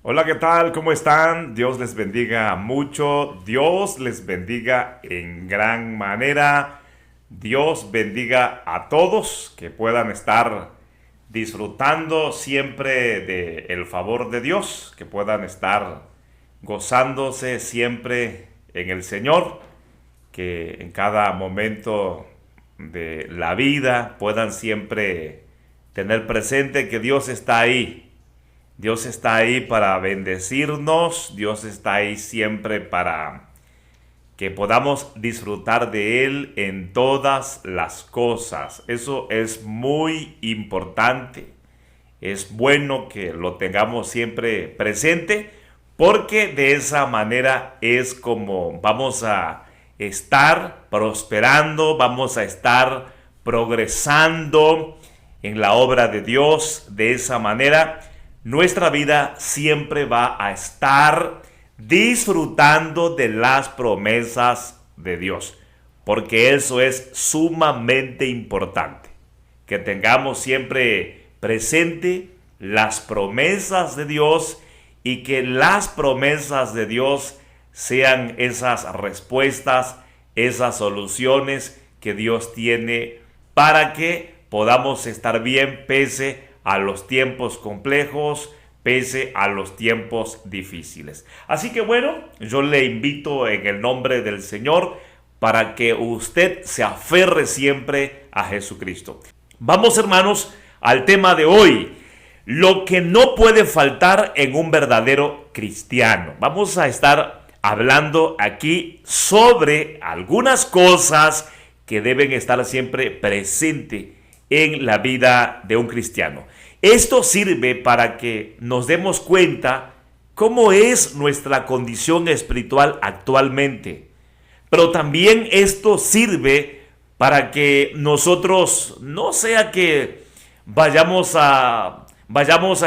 Hola, ¿qué tal? ¿Cómo están? Dios les bendiga mucho. Dios les bendiga en gran manera. Dios bendiga a todos que puedan estar disfrutando siempre del favor de Dios, que puedan estar gozándose siempre en el Señor, que en cada momento de la vida puedan siempre tener presente que Dios está ahí. Dios está ahí para bendecirnos, Dios está ahí siempre para que podamos disfrutar de Él en todas las cosas. Eso es muy importante. Es bueno que lo tengamos siempre presente porque de esa manera es como vamos a estar prosperando, vamos a estar progresando en la obra de Dios. De esa manera nuestra vida siempre va a estar disfrutando de las promesas de Dios, porque eso es sumamente importante, que tengamos siempre presente las promesas de Dios y que las promesas de Dios sean esas respuestas, esas soluciones que Dios tiene para que podamos estar bien pese a los tiempos complejos, pese a los tiempos difíciles. Así que bueno, yo le invito en el nombre del Señor para que usted se aferre siempre a Jesucristo. Vamos, hermanos, al tema de hoy, lo que no puede faltar en un verdadero cristiano. Vamos a estar hablando aquí sobre algunas cosas que deben estar siempre presentes en la vida de un cristiano. Esto sirve para que nos demos cuenta cómo es nuestra condición espiritual actualmente. Pero también esto sirve para que nosotros no sea que vayamos a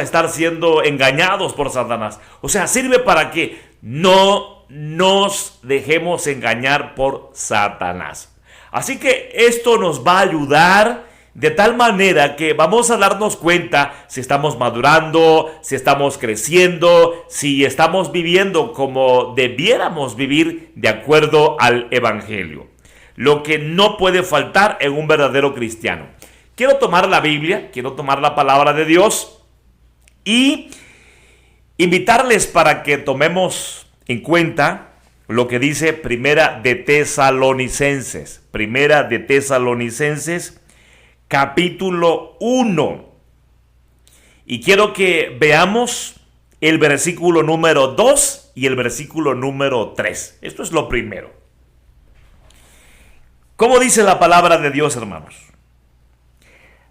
estar siendo engañados por Satanás. O sea, sirve para que no nos dejemos engañar por Satanás. Así que esto nos va a ayudar de tal manera que vamos a darnos cuenta si estamos madurando, si estamos creciendo, si estamos viviendo como debiéramos vivir de acuerdo al Evangelio. Lo que no puede faltar en un verdadero cristiano. Quiero tomar la Biblia, quiero tomar la palabra de Dios y invitarles para que tomemos en cuenta lo que dice Primera de Tesalonicenses. Primera de Tesalonicenses capítulo 1. Y quiero que veamos el versículo número 2 y el versículo número 3. Esto es lo primero. ¿Cómo dice la palabra de Dios, hermanos?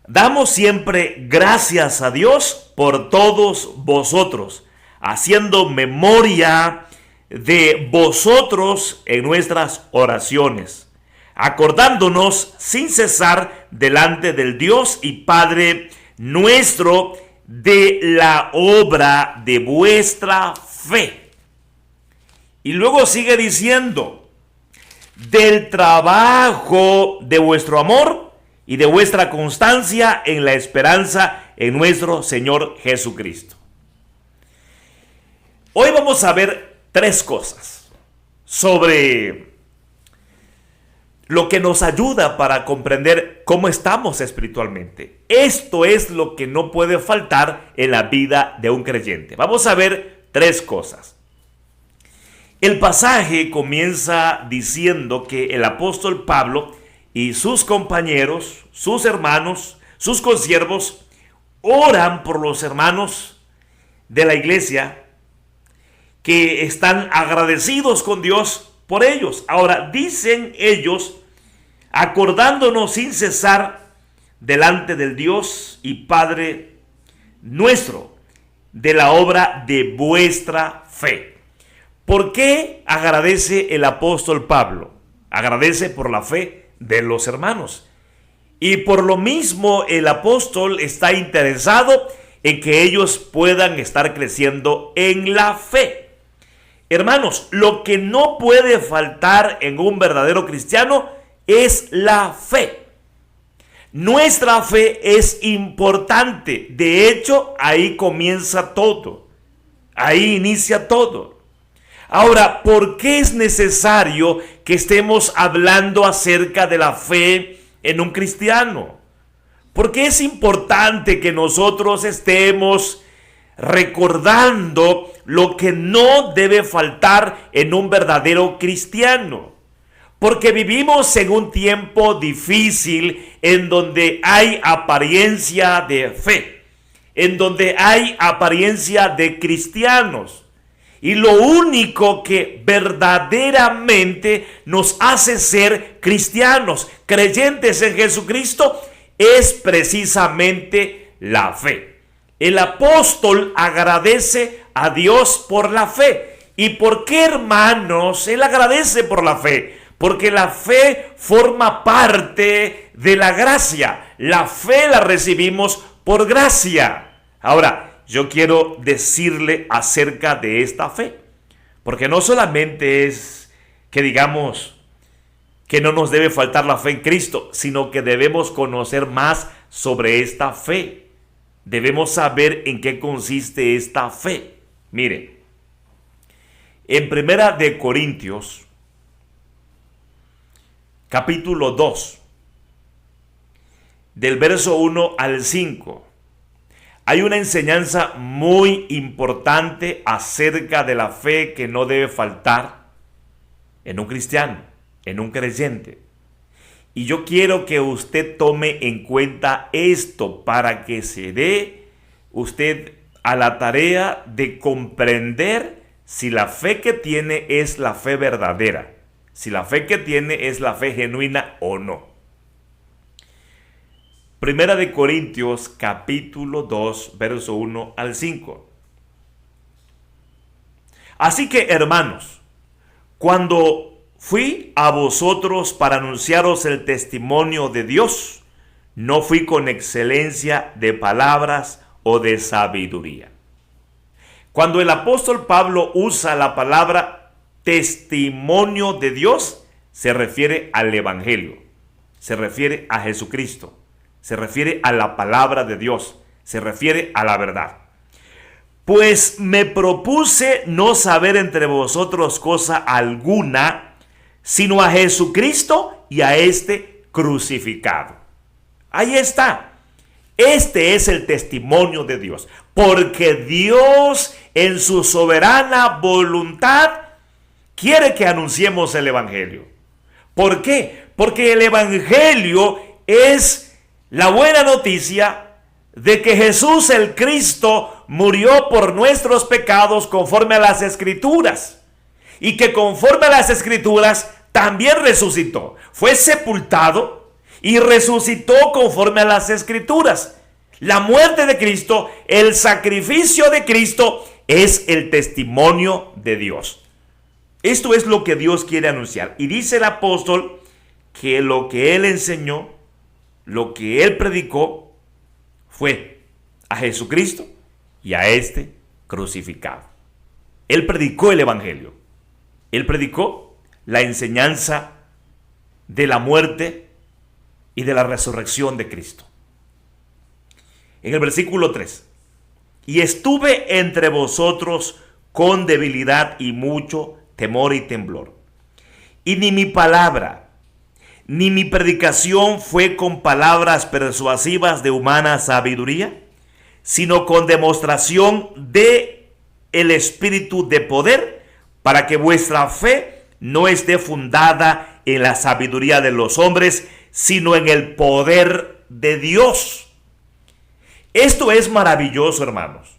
Damos siempre gracias a Dios por todos vosotros, haciendo memoria de vosotros en nuestras oraciones, acordándonos sin cesar delante del Dios y Padre nuestro de la obra de vuestra fe. Y luego sigue diciendo, del trabajo de vuestro amor y de vuestra constancia en la esperanza en nuestro Señor Jesucristo. Hoy vamos a ver tres cosas sobre lo que nos ayuda para comprender cómo estamos espiritualmente. Esto es lo que no puede faltar en la vida de un creyente. Vamos a ver tres cosas. El pasaje comienza diciendo que el apóstol Pablo y sus compañeros, sus hermanos, sus consiervos, oran por los hermanos de la iglesia que están agradecidos con Dios por ellos. Ahora, dicen ellos, acordándonos sin cesar delante del Dios y Padre nuestro de la obra de vuestra fe. ¿Por qué agradece el apóstol Pablo? Agradece por la fe de los hermanos. Y por lo mismo el apóstol está interesado en que ellos puedan estar creciendo en la fe. Hermanos, lo que no puede faltar en un verdadero cristiano es la fe. Nuestra fe es importante. De hecho, ahí comienza todo. Ahí inicia todo. Ahora, ¿por qué es necesario que estemos hablando acerca de la fe en un cristiano? ¿Por qué es importante que nosotros estemos recordando lo que no debe faltar en un verdadero cristiano? Porque vivimos en un tiempo difícil en donde hay apariencia de fe, en donde hay apariencia de cristianos. Y lo único que verdaderamente nos hace ser cristianos, creyentes en Jesucristo, es precisamente la fe. El apóstol agradece a Dios por la fe. ¿Y por qué, hermanos? Él agradece por la fe. Porque la fe forma parte de la gracia. La fe la recibimos por gracia. Ahora, yo quiero decirle acerca de esta fe. Porque no solamente es que digamos que no nos debe faltar la fe en Cristo, sino que debemos conocer más sobre esta fe. Debemos saber en qué consiste esta fe. Mire, en Primera de Corintios, capítulo 2, del verso 1 al 5, hay una enseñanza muy importante acerca de la fe que no debe faltar en un cristiano, en un creyente. Y yo quiero que usted tome en cuenta esto para que se dé usted a la tarea de comprender si la fe que tiene es la fe verdadera, si la fe que tiene es la fe genuina o no. Primera de Corintios capítulo 2, verso 1 al 5. Así que, hermanos, cuando fui a vosotros para anunciaros el testimonio de Dios, no fui con excelencia de palabras o de sabiduría. Cuando el apóstol Pablo usa la palabra testimonio de Dios, se refiere al Evangelio, se refiere a Jesucristo, se refiere a la palabra de Dios, se refiere a la verdad. Pues me propuse no saber entre vosotros cosa alguna, sino a Jesucristo y a este crucificado. Ahí está. Este es el testimonio de Dios, porque Dios en su soberana voluntad quiere que anunciemos el Evangelio. ¿Por qué? Porque el Evangelio es la buena noticia de que Jesús el Cristo murió por nuestros pecados conforme a las Escrituras, y que conforme a las Escrituras también resucitó, fue sepultado y resucitó conforme a las Escrituras. La muerte de Cristo, el sacrificio de Cristo es el testimonio de Dios. Esto es lo que Dios quiere anunciar. Y dice el apóstol que lo que él enseñó, lo que él predicó, fue a Jesucristo y a este crucificado. Él predicó el Evangelio. Él predicó la enseñanza de la muerte y de la resurrección de Cristo. En el versículo 3, y estuve entre vosotros con debilidad y mucho temor y temblor. Y ni mi palabra, ni mi predicación fue con palabras persuasivas de humana sabiduría, sino con demostración de el Espíritu de poder, para que vuestra fe no esté fundada en la sabiduría de los hombres, sino en el poder de Dios. Esto es maravilloso, hermanos.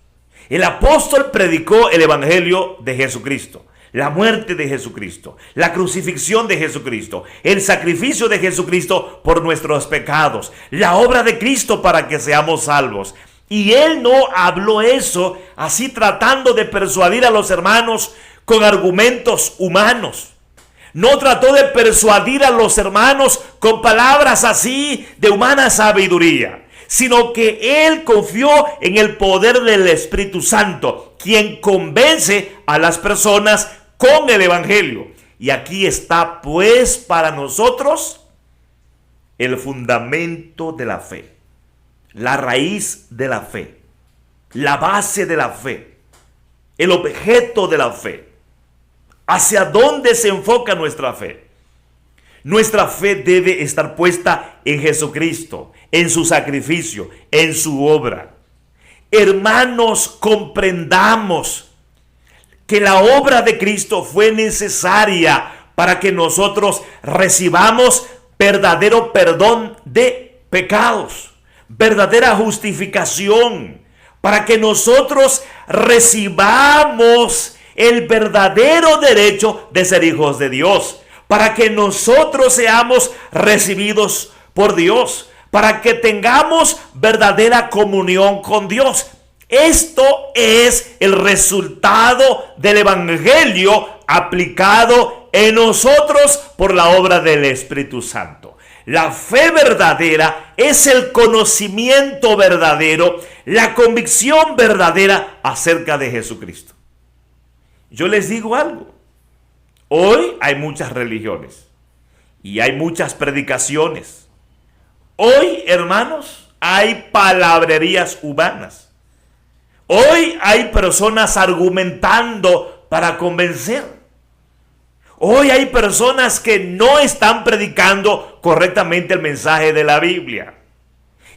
El apóstol predicó el Evangelio de Jesucristo, la muerte de Jesucristo, la crucifixión de Jesucristo, el sacrificio de Jesucristo por nuestros pecados, la obra de Cristo para que seamos salvos. Y él no habló eso así tratando de persuadir a los hermanos con argumentos humanos. No trató de persuadir a los hermanos con palabras así de humana sabiduría, sino que él confió en el poder del Espíritu Santo, quien convence a las personas con el Evangelio. Y aquí está pues para nosotros el fundamento de la fe, la raíz de la fe, la base de la fe. el objeto de la fe. ¿Hacia dónde se enfoca nuestra fe? Nuestra fe debe estar puesta en Jesucristo, en su sacrificio, en su obra. Hermanos, comprendamos que la obra de Cristo fue necesaria para que nosotros recibamos verdadero perdón de pecados, verdadera justificación, para que nosotros recibamos el verdadero derecho de ser hijos de Dios, para que nosotros seamos recibidos por Dios, para que tengamos verdadera comunión con Dios. Esto es el resultado del Evangelio aplicado en nosotros por la obra del Espíritu Santo. La fe verdadera es el conocimiento verdadero, la convicción verdadera acerca de Jesucristo. Yo les digo algo. Hoy hay muchas religiones y hay muchas predicaciones. Hoy, hermanos, hay palabrerías humanas. Hoy hay personas argumentando para convencer. Hoy hay personas que no están predicando correctamente el mensaje de la Biblia.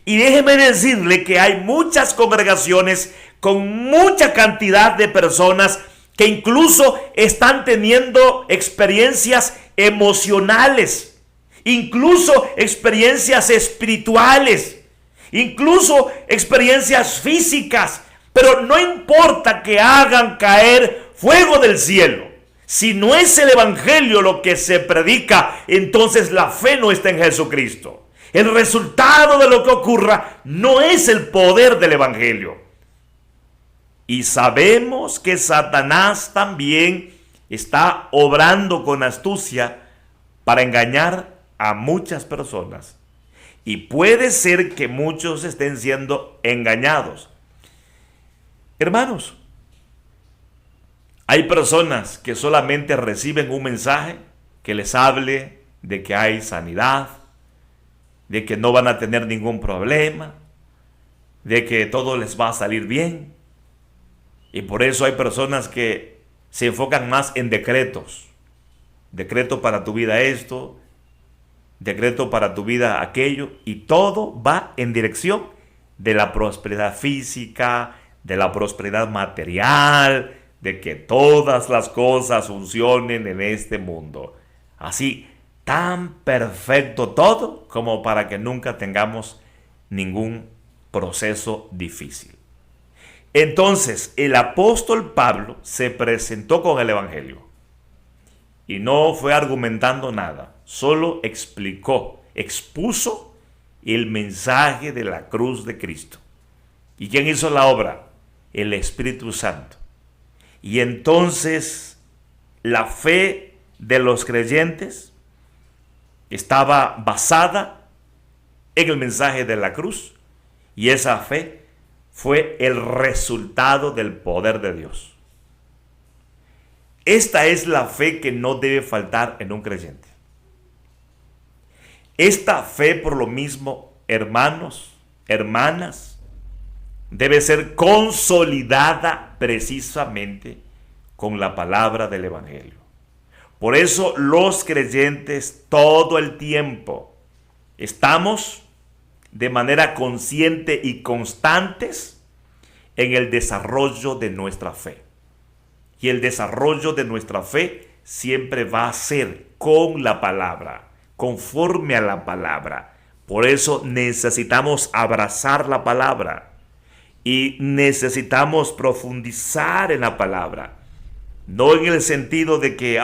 Y déjeme decirle que hay muchas congregaciones con mucha cantidad de personas que incluso están teniendo experiencias emocionales, incluso experiencias espirituales, incluso experiencias físicas. Pero no importa que hagan caer fuego del cielo. Si no es el Evangelio lo que se predica, entonces la fe no está en Jesucristo. El resultado de lo que ocurra no es el poder del Evangelio. Y sabemos que Satanás también está obrando con astucia para engañar a muchas personas. Y puede ser que muchos estén siendo engañados. Hermanos, hay personas que solamente reciben un mensaje que les hable de que hay sanidad, de que no van a tener ningún problema, de que todo les va a salir bien. Y por eso hay personas que se enfocan más en decretos. Decreto para tu vida esto, decreto para tu vida aquello, y todo va en dirección de la prosperidad física, de la prosperidad material, de que todas las cosas funcionen en este mundo. Así, tan perfecto todo como para que nunca tengamos ningún proceso difícil. Entonces, el apóstol Pablo se presentó con el Evangelio y no fue argumentando nada, solo expuso el mensaje de la cruz de Cristo. ¿Y quién hizo la obra? El Espíritu Santo. Y entonces la fe de los creyentes estaba basada en el mensaje de la cruz, y esa fe fue el resultado del poder de Dios. Esta es la fe que no debe faltar en un creyente. Esta fe, por lo mismo, hermanos, hermanas, debe ser consolidada precisamente con la palabra del Evangelio. Por eso los creyentes todo el tiempo estamos de manera consciente y constantes en el desarrollo de nuestra fe. Y el desarrollo de nuestra fe siempre va a ser con la palabra, conforme a la palabra. Por eso necesitamos abrazar la palabra. Y necesitamos profundizar en la palabra. No en el sentido de que,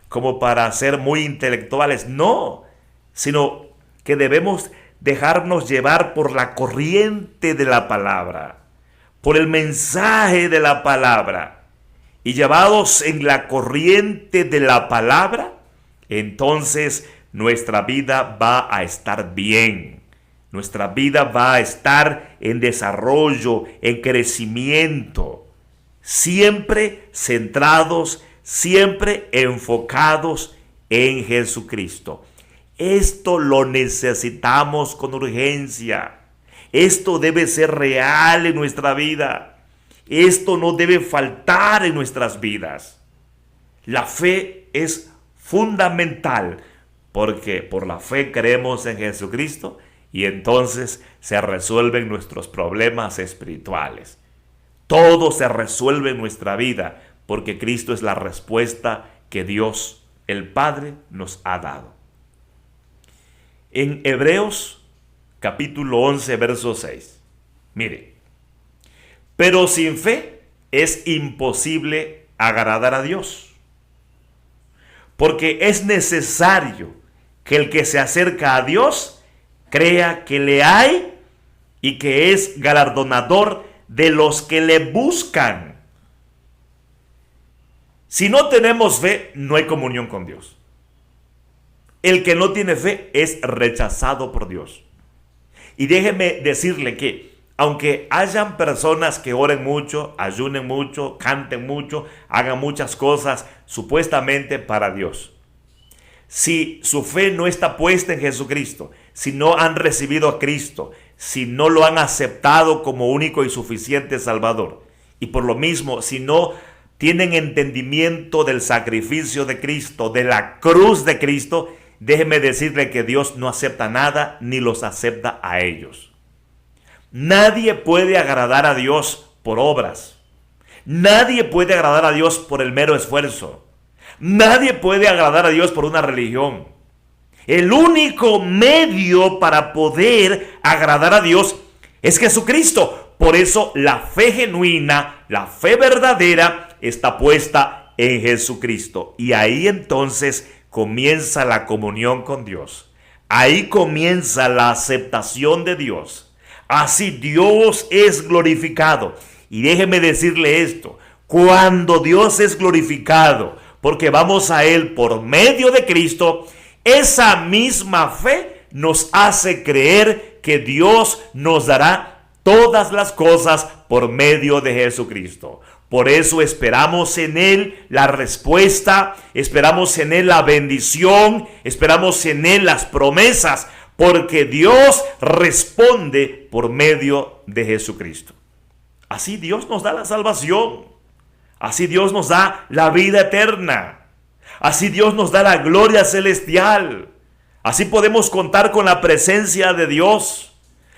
como para ser muy intelectuales. No, sino que debemos dejarnos llevar por la corriente de la palabra, por el mensaje de la palabra. Y llevados en la corriente de la palabra, entonces nuestra vida va a estar bien. Nuestra vida va a estar en desarrollo, en crecimiento, siempre centrados, siempre enfocados en Jesucristo. Esto lo necesitamos con urgencia. Esto debe ser real en nuestra vida. Esto no debe faltar en nuestras vidas. La fe es fundamental porque por la fe creemos en Jesucristo y entonces se resuelven nuestros problemas espirituales. Todo se resuelve en nuestra vida porque Cristo es la respuesta que Dios, el Padre, nos ha dado. En Hebreos capítulo 11, verso 6. Mire, pero sin fe es imposible agradar a Dios, porque es necesario que el que se acerca a Dios crea que le hay y que es galardonador de los que le buscan. Si no tenemos fe, no hay comunión con Dios. El que no tiene fe es rechazado por Dios. Y déjeme decirle que aunque hayan personas que oren mucho, ayunen mucho, canten mucho, hagan muchas cosas supuestamente para Dios, si su fe no está puesta en Jesucristo, si no han recibido a Cristo, si no lo han aceptado como único y suficiente Salvador, y por lo mismo, si no tienen entendimiento del sacrificio de Cristo, de la cruz de Cristo, déjeme decirle que Dios no acepta nada ni los acepta a ellos. Nadie puede agradar a Dios por obras. Nadie puede agradar a Dios por el mero esfuerzo. Nadie puede agradar a Dios por una religión. El único medio para poder agradar a Dios es Jesucristo. Por eso la fe genuina, la fe verdadera está puesta en Jesucristo. Y ahí entonces comienza la comunión con Dios. Ahí comienza la aceptación de Dios. Así Dios es glorificado. Y déjeme decirle esto, cuando Dios es glorificado, porque vamos a Él por medio de Cristo, esa misma fe nos hace creer que Dios nos dará todas las cosas por medio de Jesucristo. Por eso esperamos en Él la respuesta, esperamos en Él la bendición, esperamos en Él las promesas, porque Dios responde por medio de Jesucristo. Así Dios nos da la salvación, así Dios nos da la vida eterna, así Dios nos da la gloria celestial, así podemos contar con la presencia de Dios,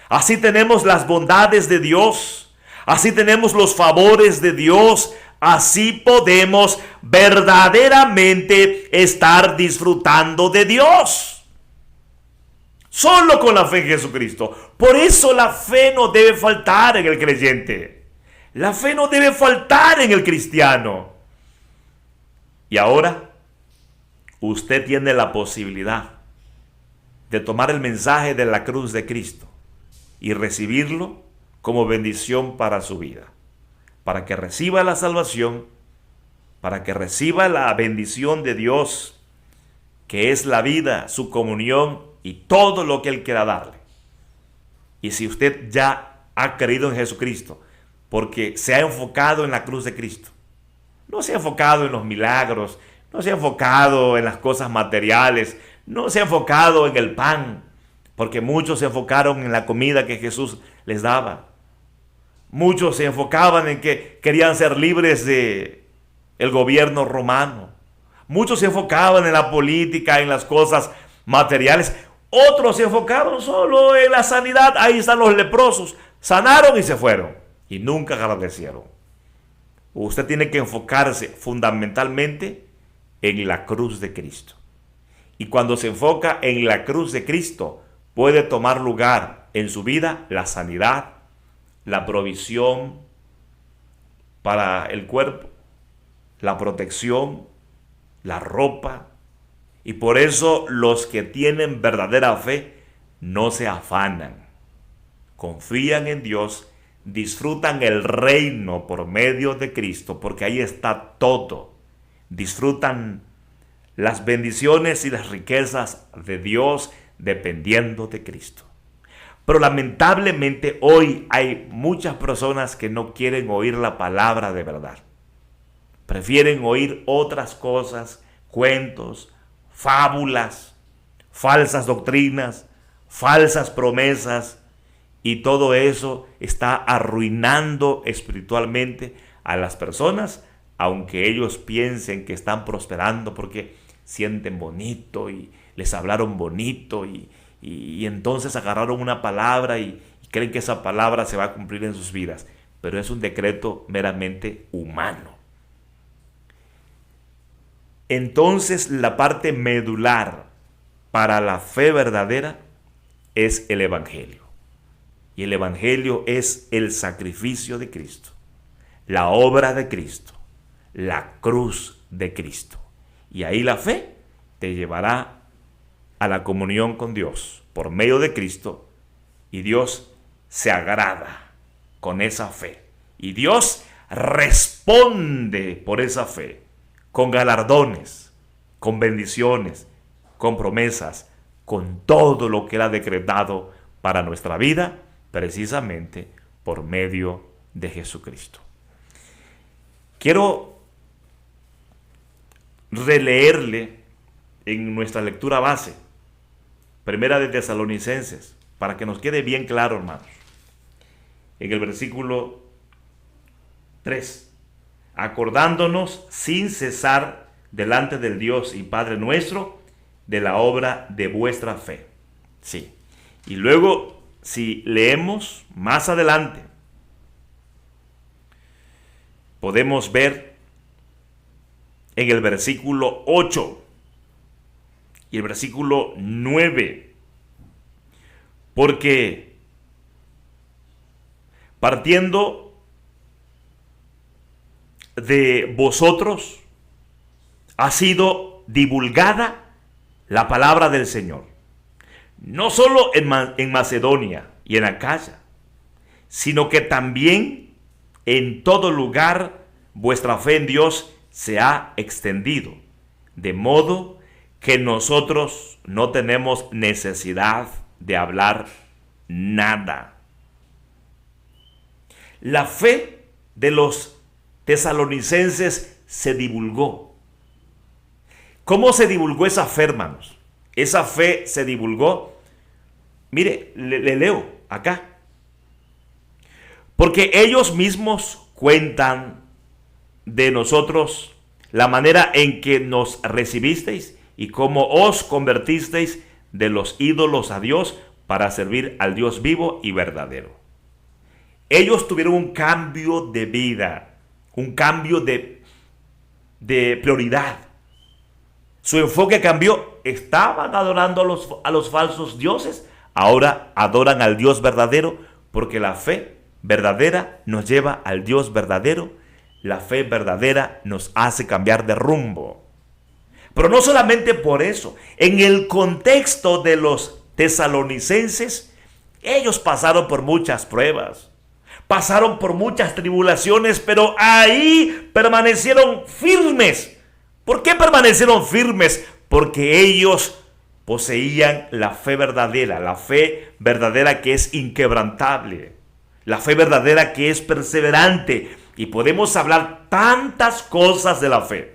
así tenemos las bondades de Dios, así tenemos los favores de Dios, así podemos verdaderamente estar disfrutando de Dios. Solo con la fe en Jesucristo. Por eso la fe no debe faltar en el creyente. La fe no debe faltar en el cristiano. Y ahora, usted tiene la posibilidad de tomar el mensaje de la cruz de Cristo y recibirlo como bendición para su vida. Para que reciba la salvación, para que reciba la bendición de Dios, que es la vida, su comunión y todo lo que Él quiera darle. Y si usted ya ha creído en Jesucristo, porque se ha enfocado en la cruz de Cristo, no se ha enfocado en los milagros, no se ha enfocado en las cosas materiales, no se ha enfocado en el pan, porque muchos se enfocaron en la comida que Jesús les daba. Muchos se enfocaban en que querían ser libres de el gobierno romano. Muchos se enfocaban en la política, en las cosas materiales. Otros se enfocaron solo en la sanidad. Ahí están los leprosos. Sanaron y se fueron. Y nunca agradecieron. Usted tiene que enfocarse fundamentalmente en la cruz de Cristo. Y cuando se enfoca en la cruz de Cristo, puede tomar lugar en su vida la sanidad, la provisión para el cuerpo, la protección, la ropa. Y por eso los que tienen verdadera fe no se afanan, confían en Dios, disfrutan el reino por medio de Cristo, porque ahí está todo. Disfrutan las bendiciones y las riquezas de Dios dependiendo de Cristo. Pero lamentablemente hoy hay muchas personas que no quieren oír la palabra de verdad. Prefieren oír otras cosas, cuentos, fábulas, falsas doctrinas, falsas promesas, Y todo eso está arruinando espiritualmente a las personas, aunque ellos piensen que están prosperando porque sienten bonito y les hablaron bonito y entonces agarraron una palabra y creen que esa palabra se va a cumplir en sus vidas. Pero es un decreto meramente humano. Entonces la parte medular para la fe verdadera es el Evangelio. Y el Evangelio es el sacrificio de Cristo, la obra de Cristo, la cruz de Cristo. Y ahí la fe te llevará a la comunión con Dios por medio de Cristo, y Dios se agrada con esa fe. Y Dios responde por esa fe con galardones, con bendiciones, con promesas, con todo lo que Él ha decretado para nuestra vida, precisamente por medio de Jesucristo. Quiero releerle en nuestra lectura base, Primera de Tesalonicenses, para que nos quede bien claro, hermanos. En el versículo 3, acordándonos sin cesar delante del Dios y Padre nuestro de la obra de vuestra fe. Sí. Y luego, si leemos más adelante, podemos ver en el versículo 8 y el versículo 9, porque partiendo de vosotros ha sido divulgada la palabra del Señor, no solo en Macedonia y en Acaya, sino que también en todo lugar vuestra fe en Dios se ha extendido, de modo que nosotros no tenemos necesidad de hablar nada. La fe de los tesalonicenses se divulgó. ¿Cómo se divulgó esa fe, hermanos? Esa fe se divulgó, mire, le leo acá. Porque ellos mismos cuentan de nosotros la manera en que nos recibisteis y cómo os convertisteis de los ídolos a Dios para servir al Dios vivo y verdadero. Ellos tuvieron un cambio de vida, un cambio de prioridad. Su enfoque cambió. Estaban adorando a los falsos dioses, ahora adoran al Dios verdadero, porque la fe verdadera nos lleva al Dios verdadero. La fe verdadera nos hace cambiar de rumbo. Pero no solamente por eso. En el contexto de los tesalonicenses, ellos pasaron por muchas pruebas, pasaron por muchas tribulaciones, pero ahí permanecieron firmes. ¿Por qué permanecieron firmes? Porque ellos poseían la fe verdadera que es inquebrantable, la fe verdadera que es perseverante. Y podemos hablar tantas cosas de la fe.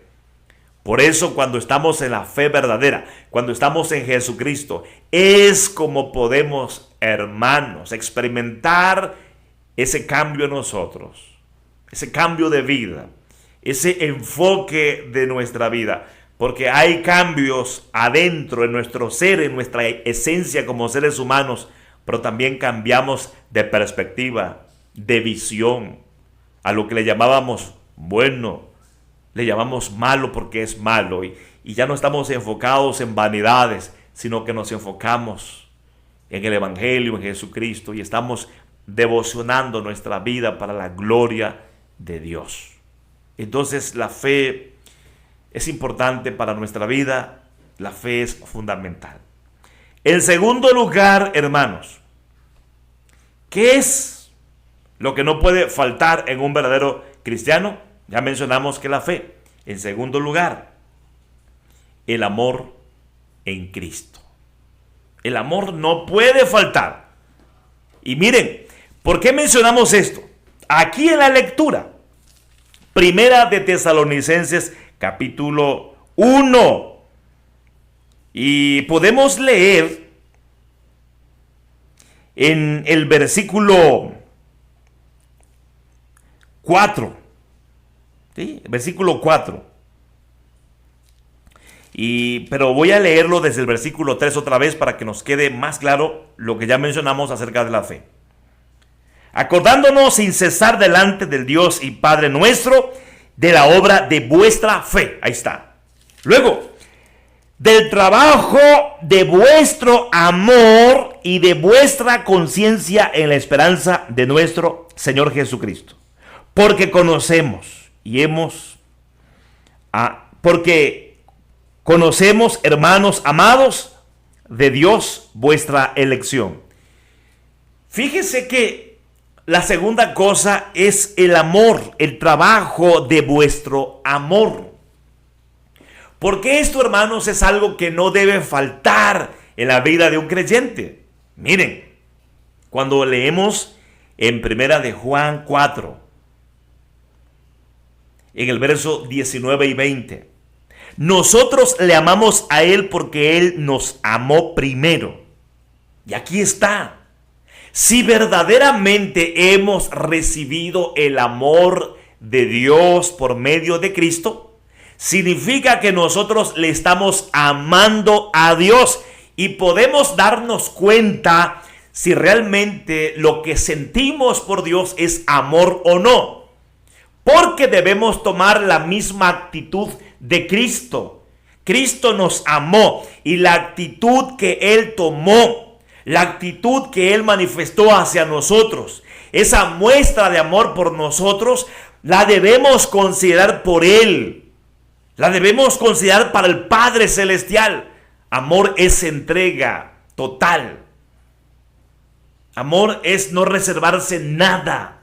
Por eso, cuando estamos en la fe verdadera, cuando estamos en Jesucristo, es como podemos, hermanos, experimentar ese cambio en nosotros, ese cambio de vida, ese enfoque de nuestra vida. Porque hay cambios adentro en nuestro ser, en nuestra esencia como seres humanos, pero también cambiamos de perspectiva, de visión. A lo que le llamábamos bueno, le llamamos malo porque es malo. Y ya no estamos enfocados en vanidades, sino que nos enfocamos en el Evangelio, en Jesucristo, y estamos devocionando nuestra vida para la gloria de Dios. Entonces la fe es importante para nuestra vida, la fe es fundamental. En segundo lugar, hermanos, ¿qué es lo que no puede faltar en un verdadero cristiano? Ya mencionamos que la fe. En segundo lugar, el amor en Cristo. El amor no puede faltar. Y miren, ¿por qué mencionamos esto? Aquí en la lectura, Primera de Tesalonicenses, capítulo 1. Y podemos leer en el versículo 4. ¿Sí? Versículo 4. Pero voy a leerlo desde el versículo 3 otra vez para que nos quede más claro lo que ya mencionamos acerca de la fe. Acordándonos sin cesar delante del Dios y Padre nuestro de la obra de vuestra fe. Ahí está. Luego, del trabajo de vuestro amor y de vuestra conciencia en la esperanza de nuestro Señor Jesucristo. Porque conocemos hermanos amados, de Dios vuestra elección. Fíjese que la segunda cosa es el amor, el trabajo de vuestro amor. Porque esto, hermanos, es algo que no debe faltar en la vida de un creyente. Miren, cuando leemos en primera de Juan 4, en el verso 19 y 20, nosotros le amamos a Él porque Él nos amó primero. Y aquí está. Si verdaderamente hemos recibido el amor de Dios por medio de Cristo, significa que nosotros le estamos amando a Dios y podemos darnos cuenta si realmente lo que sentimos por Dios es amor o no. Porque debemos tomar la misma actitud de Cristo. Cristo nos amó y la actitud que Él tomó, la actitud que Él manifestó hacia nosotros, esa muestra de amor por nosotros, la debemos considerar por Él. La debemos considerar para el Padre Celestial. Amor es entrega total. Amor es no reservarse nada.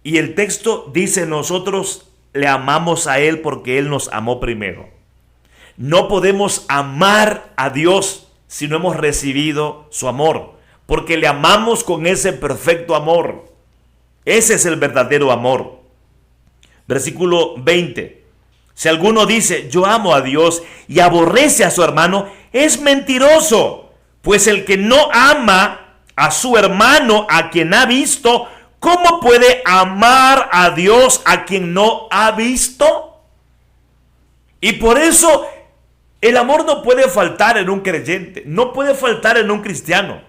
Y el texto dice, nosotros le amamos a Él porque Él nos amó primero. No podemos amar a Dios si no hemos recibido su amor, porque le amamos con ese perfecto amor. Ese es el verdadero amor. Versículo 20. Si alguno dice, yo amo a Dios y aborrece a su hermano, es mentiroso. Pues el que no ama a su hermano, a quien ha visto, ¿cómo puede amar a Dios a quien no ha visto? Y por eso el amor no puede faltar en un creyente, no puede faltar en un cristiano.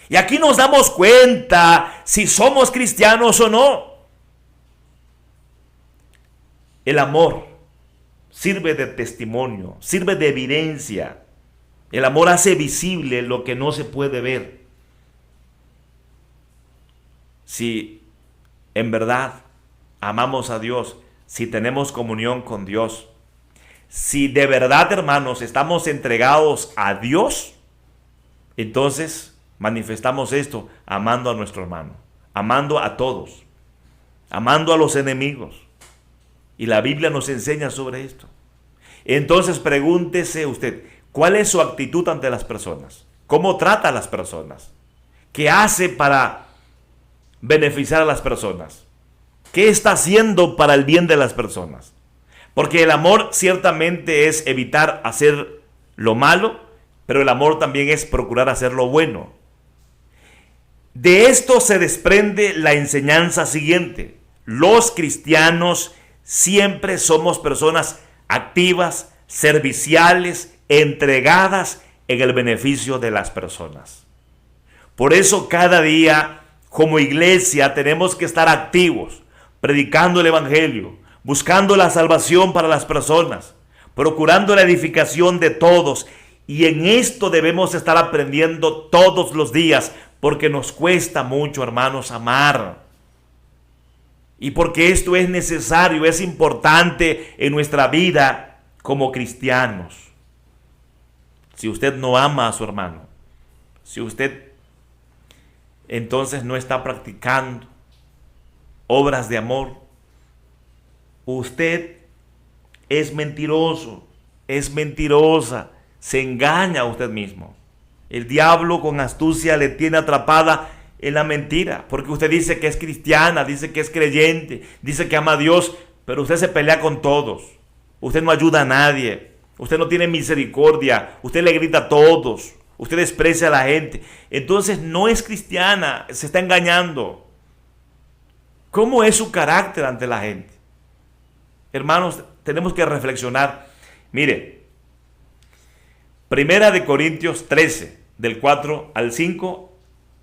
Y aquí nos damos cuenta si somos cristianos o no. El amor sirve de testimonio, sirve de evidencia. El amor hace visible lo que no se puede ver. Si en verdad amamos a Dios, si tenemos comunión con Dios, si de verdad, hermanos, estamos entregados a Dios, entonces manifestamos esto amando a nuestro hermano, amando a todos, amando a los enemigos. Y la Biblia nos enseña sobre esto. Entonces pregúntese usted, ¿cuál es su actitud ante las personas? ¿Cómo trata a las personas? ¿Qué hace para beneficiar a las personas? ¿Qué está haciendo para el bien de las personas? Porque el amor ciertamente es evitar hacer lo malo, pero el amor también es procurar hacer lo bueno. De esto se desprende la enseñanza siguiente. Los cristianos siempre somos personas activas, serviciales, entregadas en el beneficio de las personas. Por eso cada día como iglesia tenemos que estar activos, predicando el evangelio, buscando la salvación para las personas, procurando la edificación de todos. Y en esto debemos estar aprendiendo todos los días, porque nos cuesta mucho, hermanos, amar. Y porque esto es necesario, es importante en nuestra vida como cristianos. Si usted no ama a su hermano, si usted entonces no está practicando obras de amor, usted es mentiroso, es mentirosa, se engaña a usted mismo. El diablo con astucia le tiene atrapada en la mentira, porque usted dice que es cristiana, dice que es creyente, dice que ama a Dios, pero usted se pelea con todos. Usted no ayuda a nadie, usted no tiene misericordia, usted le grita a todos, usted desprecia a la gente, entonces no es cristiana, se está engañando. ¿Cómo es su carácter ante la gente? Hermanos, tenemos que reflexionar. Mire, Primera de Corintios 13, del 4 al 5,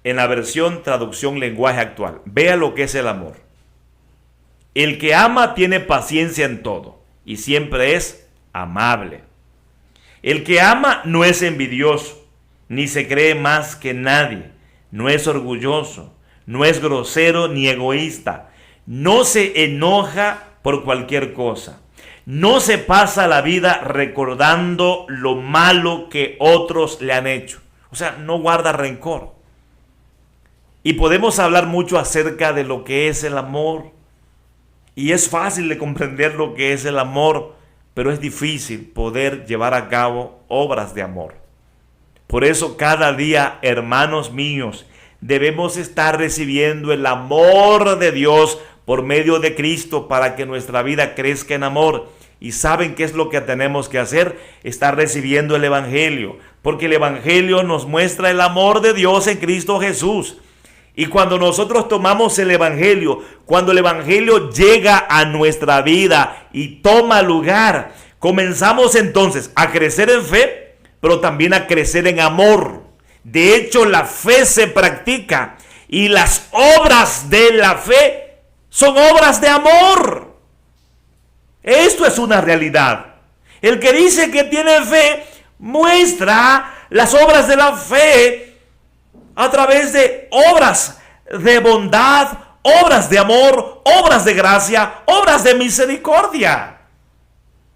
en la versión traducción lenguaje actual. Vea lo que es el amor. El que ama tiene paciencia en todo y siempre es amable. El que ama no es envidioso, ni se cree más que nadie, no es orgulloso, no es grosero ni egoísta, no se enoja por cualquier cosa, no se pasa la vida recordando lo malo que otros le han hecho. O sea, no guarda rencor. Y podemos hablar mucho acerca de lo que es el amor. Y es fácil de comprender lo que es el amor, pero es difícil poder llevar a cabo obras de amor. Por eso cada día, hermanos míos, debemos estar recibiendo el amor de Dios por medio de Cristo para que nuestra vida crezca en amor. ¿Y saben qué es lo que tenemos que hacer? Estar recibiendo el Evangelio, porque el Evangelio nos muestra el amor de Dios en Cristo Jesús. Y cuando nosotros tomamos el Evangelio, cuando el Evangelio llega a nuestra vida y toma lugar, comenzamos entonces a crecer en fe, pero también a crecer en amor. De hecho, la fe se practica y las obras de la fe son obras de amor. Esto es una realidad. El que dice que tiene fe muestra las obras de la fe a través de obras de bondad, obras de amor, obras de gracia, obras de misericordia.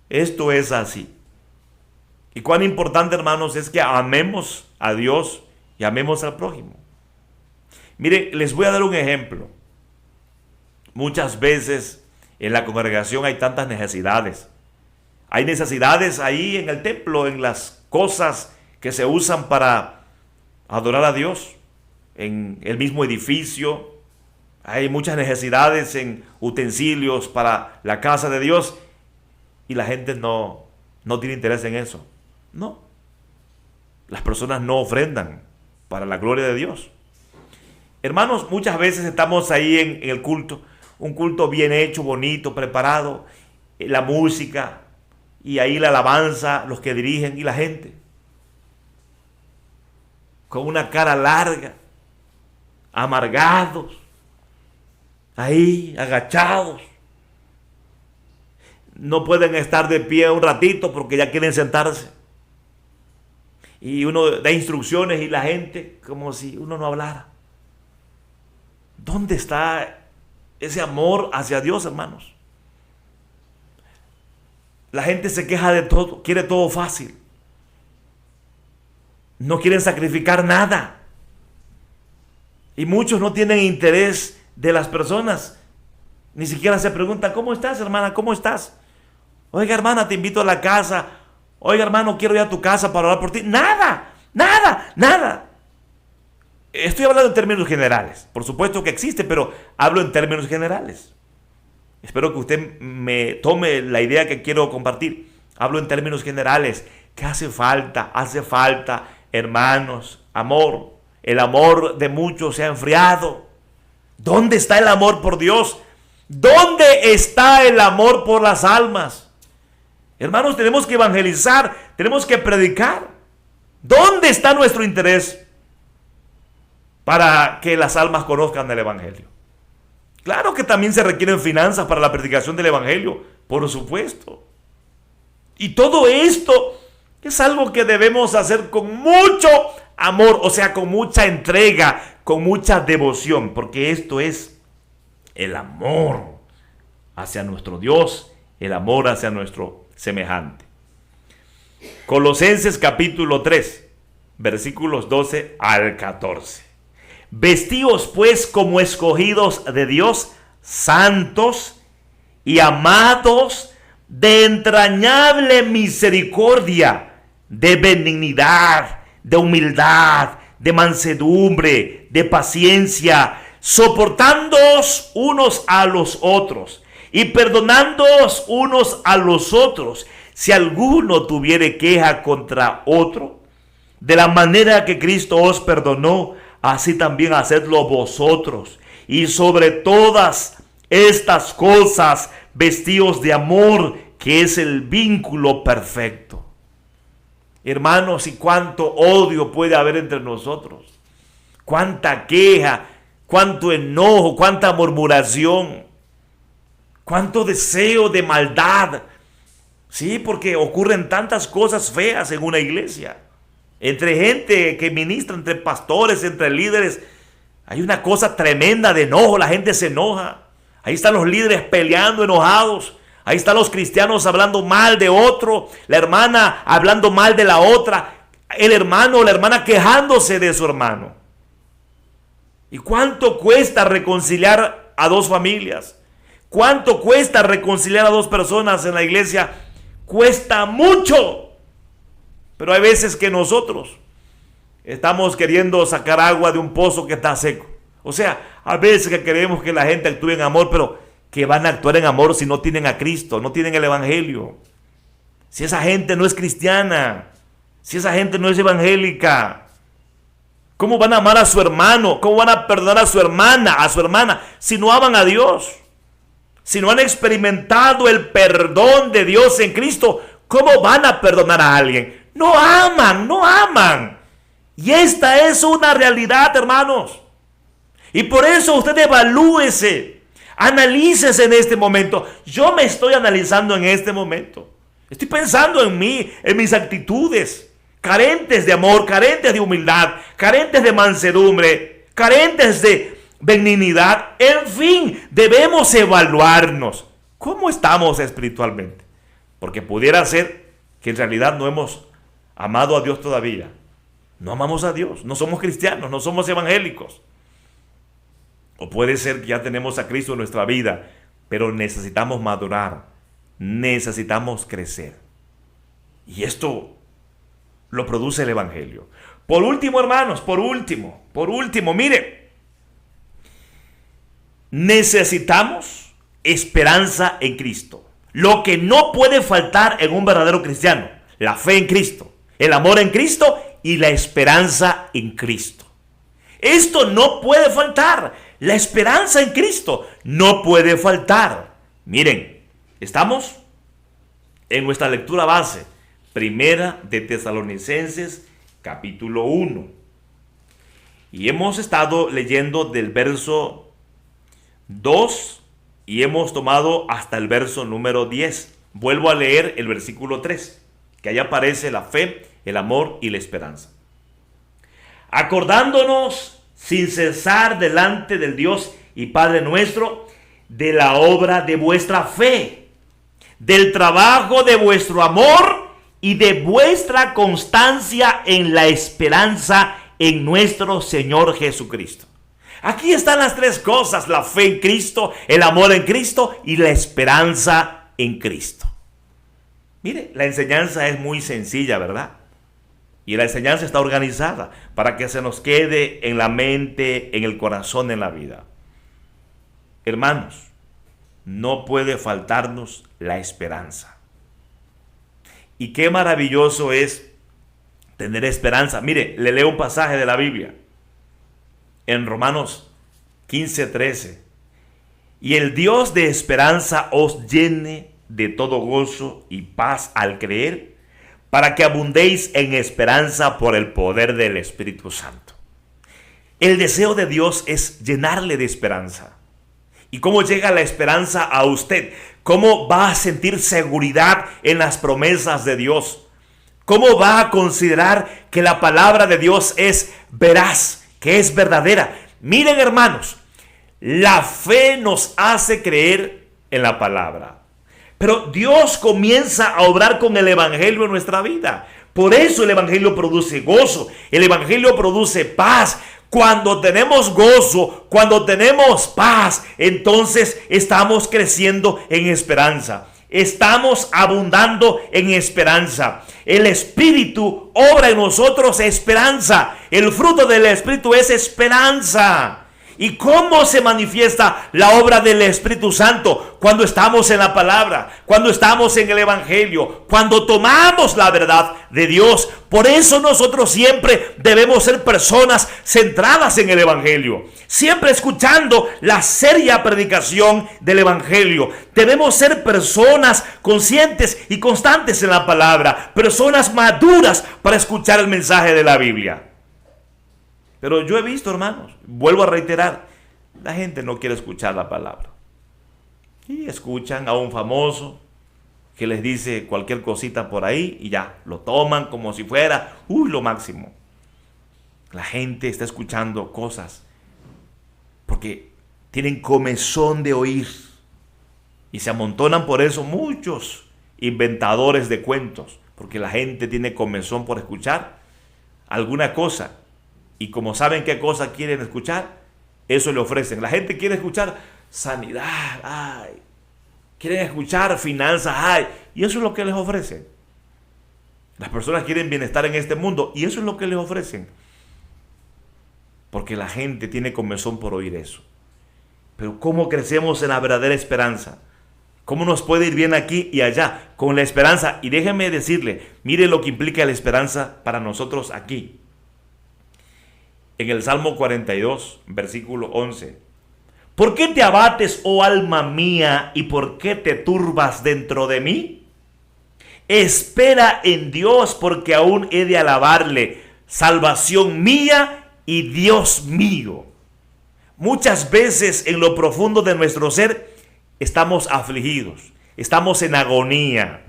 Esto es así. Y cuán importante, hermanos, es que amemos a Dios y amemos al prójimo. Miren, les voy a dar un ejemplo. Muchas veces en la congregación hay tantas necesidades. Hay necesidades ahí en el templo, en las cosas que se usan para adorar a Dios, en el mismo edificio. Hay muchas necesidades en utensilios para la casa de Dios y la gente no tiene interés en eso. No. Las personas no ofrendan para la gloria de Dios. Hermanos, muchas veces estamos ahí en el culto, un culto bien hecho, bonito, preparado, la música y ahí la alabanza, los que dirigen y la gente con una cara larga, amargados, ahí agachados. No pueden estar de pie un ratito porque ya quieren sentarse. Y uno da instrucciones y la gente como si uno no hablara. ¿Dónde está ese amor hacia Dios, hermanos? La gente se queja de todo, quiere todo fácil. No quieren sacrificar nada. Y muchos no tienen interés de las personas. Ni siquiera se preguntan, ¿cómo estás, hermana? ¿Cómo estás? Oiga, hermana, te invito a la casa. Oiga, hermano, quiero ir a tu casa para orar por ti. Nada, nada, nada. Estoy hablando en términos generales. Por supuesto que existe, pero hablo en términos generales. Espero que usted me tome la idea que quiero compartir. Hablo en términos generales. ¿Qué hace falta? Hace falta, hermanos, amor. El amor de muchos se ha enfriado. ¿Dónde está el amor por Dios? ¿Dónde está el amor por las almas? Hermanos, tenemos que evangelizar, tenemos que predicar. ¿Dónde está nuestro interés para que las almas conozcan el Evangelio? Claro que también se requieren finanzas para la predicación del Evangelio, por supuesto. Y todo esto es algo que debemos hacer con mucho amor, o sea, con mucha entrega, con mucha devoción, porque esto es el amor hacia nuestro Dios, el amor hacia nuestro semejante. Colosenses capítulo 3, versículos 12 al 14. Vestíos pues como escogidos de Dios, santos y amados, de entrañable misericordia, de benignidad, de humildad, de mansedumbre, de paciencia, soportándoos unos a los otros y perdonándoos unos a los otros, si alguno tuviere queja contra otro. De la manera que Cristo os perdonó, así también hacedlo vosotros. Y sobre todas estas cosas, vestíos de amor, que es el vínculo perfecto. Hermanos, y cuánto odio puede haber entre nosotros. Cuánta queja, cuánto enojo, cuánta murmuración, cuánto deseo de maldad. Sí, porque ocurren tantas cosas feas en una iglesia. Entre gente que ministra, entre pastores, entre líderes, hay una cosa tremenda de enojo. La gente se enoja. Ahí están los líderes peleando, enojados. Ahí están los cristianos hablando mal de otro. La hermana hablando mal de la otra. El hermano o la hermana quejándose de su hermano. ¿Y cuánto cuesta reconciliar a dos familias? ¿Cuánto cuesta reconciliar a dos personas en la iglesia? Cuesta mucho. Pero hay veces que nosotros estamos queriendo sacar agua de un pozo que está seco. O sea, a veces que queremos que la gente actúe en amor, pero que van a actuar en amor si no tienen a Cristo, no tienen el evangelio. Si esa gente no es cristiana, si esa gente no es evangélica, ¿cómo van a amar a su hermano? ¿Cómo van a perdonar a su hermana, si no aman a Dios? Si no han experimentado el perdón de Dios en Cristo, ¿cómo van a perdonar a alguien? No aman. Y esta es una realidad, hermanos. Y por eso usted evalúese, analícese en este momento. Yo me estoy analizando en este momento. Estoy pensando en mí, en mis actitudes, carentes de amor, carentes de humildad, carentes de mansedumbre, carentes de benignidad. En fin, debemos evaluarnos. ¿Cómo estamos espiritualmente? Porque pudiera ser que en realidad no hemos amado a Dios todavía. No amamos a Dios, no somos cristianos, no somos evangélicos. O puede ser que ya tenemos a Cristo en nuestra vida, pero necesitamos madurar, necesitamos crecer. Y esto lo produce el evangelio. Por último, hermanos, por último, mire, necesitamos esperanza en Cristo. Lo que no puede faltar en un verdadero cristiano: la fe en Cristo, el amor en Cristo y la esperanza en Cristo. Esto no puede faltar. La esperanza en Cristo no puede faltar. Miren, estamos en nuestra lectura base, Primera de Tesalonicenses, capítulo 1. Y hemos estado leyendo del verso 2 y hemos tomado hasta el verso número 10. Vuelvo a leer el versículo 3, que ahí aparece la fe, el amor y la esperanza. Acordándonos sin cesar delante del Dios y Padre nuestro de la obra de vuestra fe, del trabajo de vuestro amor y de vuestra constancia en la esperanza en nuestro Señor Jesucristo. Aquí están las tres cosas: la fe en Cristo, el amor en Cristo y la esperanza en Cristo. Mire, la enseñanza es muy sencilla, ¿verdad? Y la enseñanza está organizada para que se nos quede en la mente, en el corazón, en la vida. Hermanos, no puede faltarnos la esperanza. Y qué maravilloso es tener esperanza. Mire, le leo un pasaje de la Biblia. En Romanos 15:13. Y el Dios de esperanza os llene de todo gozo y paz al creer, para que abundéis en esperanza por el poder del Espíritu Santo. El deseo de Dios es llenarle de esperanza. ¿Y cómo llega la esperanza a usted? ¿Cómo va a sentir seguridad en las promesas de Dios? ¿Cómo va a considerar que la palabra de Dios es veraz, que es verdadera? Miren, hermanos, la fe nos hace creer en la palabra. Pero Dios comienza a obrar con el evangelio en nuestra vida. Por eso el evangelio produce gozo, el evangelio produce paz. Cuando tenemos gozo, cuando tenemos paz, entonces estamos creciendo en esperanza. Estamos abundando en esperanza. El Espíritu obra en nosotros esperanza. El fruto del Espíritu es esperanza. ¿Y cómo se manifiesta la obra del Espíritu Santo? Cuando estamos en la palabra, cuando estamos en el Evangelio, cuando tomamos la verdad de Dios. Por eso nosotros siempre debemos ser personas centradas en el Evangelio, siempre escuchando la seria predicación del Evangelio. Debemos ser personas conscientes y constantes en la palabra, personas maduras para escuchar el mensaje de la Biblia. Pero yo he visto, hermanos, vuelvo a reiterar, la gente no quiere escuchar la palabra. Y escuchan a un famoso que les dice cualquier cosita por ahí y ya, lo toman como si fuera, lo máximo. La gente está escuchando cosas porque tienen comezón de oír. Y se amontonan por eso muchos inventadores de cuentos, porque la gente tiene comezón por escuchar alguna cosa. Y como saben qué cosa quieren escuchar, eso le ofrecen. La gente quiere escuchar sanidad, quieren escuchar finanzas, y eso es lo que les ofrecen. Las personas quieren bienestar en este mundo, y eso es lo que les ofrecen. Porque la gente tiene comezón por oír eso. Pero ¿cómo crecemos en la verdadera esperanza? ¿Cómo nos puede ir bien aquí y allá con la esperanza? Y déjenme decirle, mire lo que implica la esperanza para nosotros aquí. En el Salmo 42, versículo 11. ¿Por qué te abates, oh alma mía, y por qué te turbas dentro de mí? Espera en Dios, porque aún he de alabarle, salvación mía y Dios mío. Muchas veces en lo profundo de nuestro ser estamos afligidos, estamos en agonía,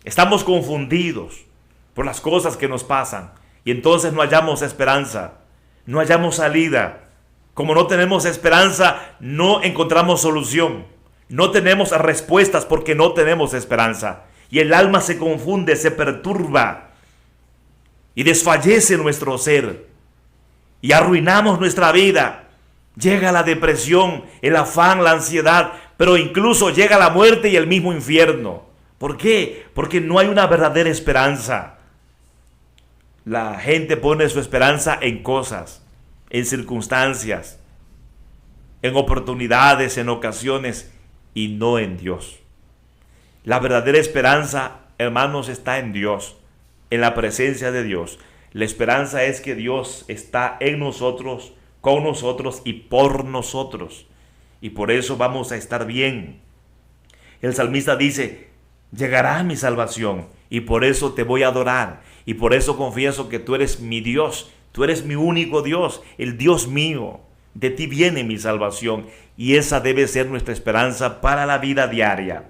estamos confundidos por las cosas que nos pasan, y entonces no hallamos esperanza. No hallamos salida. Como no tenemos esperanza, no encontramos solución. No tenemos respuestas porque no tenemos esperanza. Y el alma se confunde, se perturba. Y desfallece nuestro ser. Y arruinamos nuestra vida. Llega la depresión, el afán, la ansiedad. Pero incluso llega la muerte y el mismo infierno. ¿Por qué? Porque no hay una verdadera esperanza. La gente pone su esperanza en cosas, en circunstancias, en oportunidades, en ocasiones, y no en Dios. La verdadera esperanza, hermanos, está en Dios, en la presencia de Dios. La esperanza es que Dios está en nosotros, con nosotros y por nosotros. Y por eso vamos a estar bien. El salmista dice, llegará mi salvación y por eso te voy a adorar. Y por eso confieso que tú eres mi Dios, tú eres mi único Dios, el Dios mío. De ti viene mi salvación y esa debe ser nuestra esperanza para la vida diaria.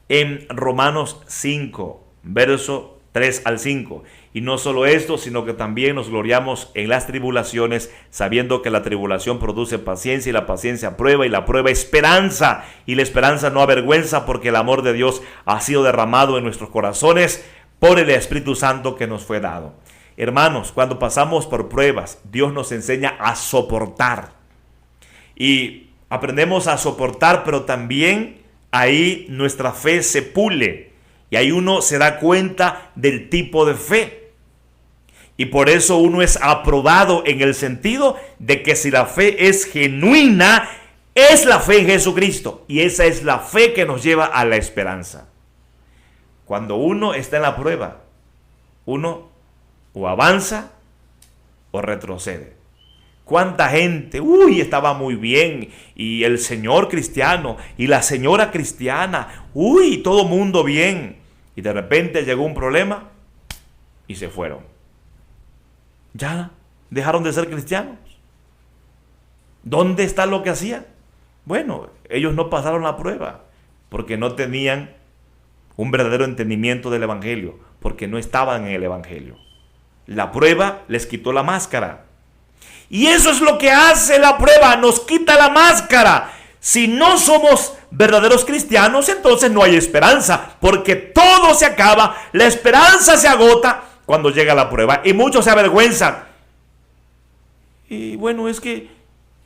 En Romanos 5, verso 3 al 5. Y no solo esto, sino que también nos gloriamos en las tribulaciones, sabiendo que la tribulación produce paciencia y la paciencia prueba y la prueba esperanza. Y la esperanza no avergüenza porque el amor de Dios ha sido derramado en nuestros corazones por el Espíritu Santo que nos fue dado. Hermanos, cuando pasamos por pruebas, Dios nos enseña a soportar. Y aprendemos a soportar, pero también ahí nuestra fe se pule. Y ahí uno se da cuenta del tipo de fe. Y por eso uno es aprobado en el sentido de que si la fe es genuina, es la fe en Jesucristo. Y esa es la fe que nos lleva a la esperanza. Cuando uno está en la prueba, uno o avanza o retrocede. ¿Cuánta gente? Estaba muy bien. Y el señor cristiano y la señora cristiana. Todo mundo bien. Y de repente llegó un problema y se fueron. Ya dejaron de ser cristianos. ¿Dónde está lo que hacían? Bueno, ellos no pasaron la prueba porque no tenían un verdadero entendimiento del Evangelio, porque no estaban en el Evangelio. La prueba les quitó la máscara. Y eso es lo que hace la prueba, nos quita la máscara. Si no somos verdaderos cristianos, entonces no hay esperanza, porque todo se acaba, la esperanza se agota cuando llega la prueba. Y muchos se avergüenzan. Y bueno, es que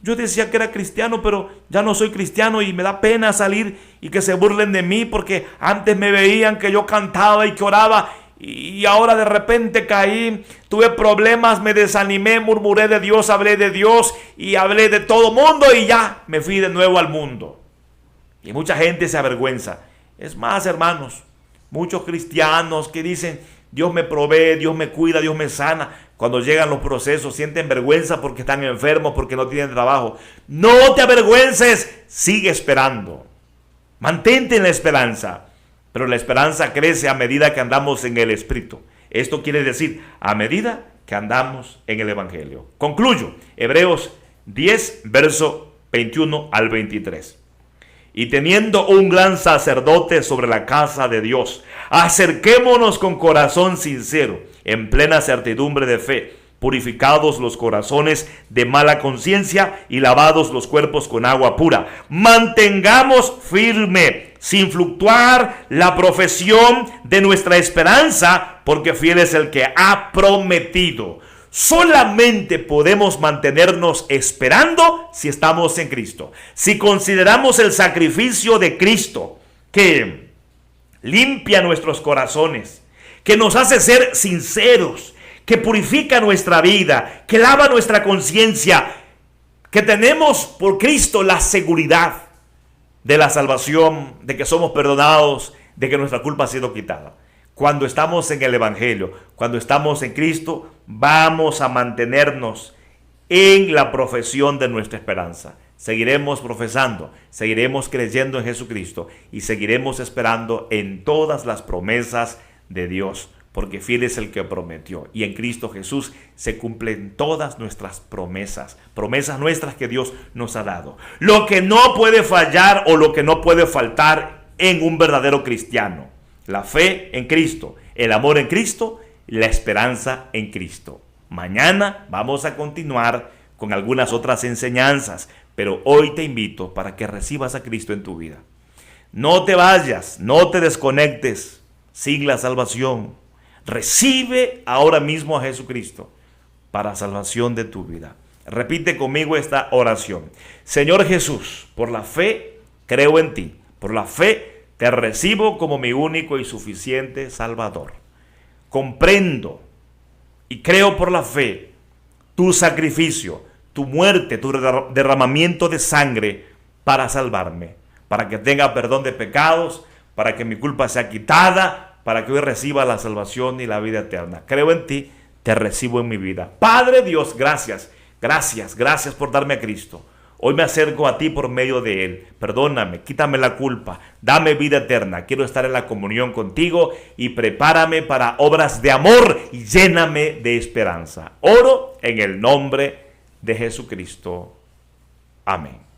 yo decía que era cristiano, pero ya no soy cristiano y me da pena salir y que se burlen de mí, porque antes me veían que yo cantaba y que oraba. y ahora de repente caí, tuve problemas, me desanimé, murmuré de Dios, hablé de Dios y hablé de todo mundo y ya me fui de nuevo al mundo. Y mucha gente se avergüenza. Es más, hermanos, muchos cristianos que dicen, Dios me provee, Dios me cuida, Dios me sana. Cuando llegan los procesos sienten vergüenza porque están enfermos, porque no tienen trabajo. No te avergüences, sigue esperando. Mantente en la esperanza. Pero la esperanza crece a medida que andamos en el Espíritu. Esto quiere decir, a medida que andamos en el Evangelio. Concluyo. Hebreos 10, verso 21 al 23. Y teniendo un gran sacerdote sobre la casa de Dios, acerquémonos con corazón sincero, en plena certidumbre de fe, purificados los corazones de mala conciencia y lavados los cuerpos con agua pura. Mantengamos firme, sin fluctuar, la profesión de nuestra esperanza, porque fiel es el que ha prometido. Solamente podemos mantenernos esperando si estamos en Cristo. Si consideramos el sacrificio de Cristo, que limpia nuestros corazones, que nos hace ser sinceros, que purifica nuestra vida, que lava nuestra conciencia, que tenemos por Cristo la seguridad de la salvación, de que somos perdonados, de que nuestra culpa ha sido quitada. Cuando estamos en el Evangelio, cuando estamos en Cristo, vamos a mantenernos en la profesión de nuestra esperanza. Seguiremos profesando, seguiremos creyendo en Jesucristo y seguiremos esperando en todas las promesas de Dios, porque fiel es el que prometió. Y en Cristo Jesús se cumplen todas nuestras promesas, promesas nuestras que Dios nos ha dado. Lo que no puede fallar o lo que no puede faltar en un verdadero cristiano: la fe en Cristo, el amor en Cristo, la esperanza en Cristo. Mañana vamos a continuar con algunas otras enseñanzas, pero hoy te invito para que recibas a Cristo en tu vida. No te vayas, no te desconectes sin la salvación. Recibe ahora mismo a Jesucristo para salvación de tu vida. Repite conmigo esta oración. Señor Jesús, por la fe creo en ti. Por la fe te recibo como mi único y suficiente Salvador. Comprendo y creo por la fe tu sacrificio, tu muerte, tu derramamiento de sangre para salvarme, para que tenga perdón de pecados, para que mi culpa sea quitada, para que hoy reciba la salvación y la vida eterna. Creo en ti, te recibo en mi vida. Padre Dios, gracias por darme a Cristo. Hoy me acerco a ti por medio de Él. Perdóname, quítame la culpa, dame vida eterna. Quiero estar en la comunión contigo y prepárame para obras de amor y lléname de esperanza. Oro en el nombre de Jesucristo. Amén.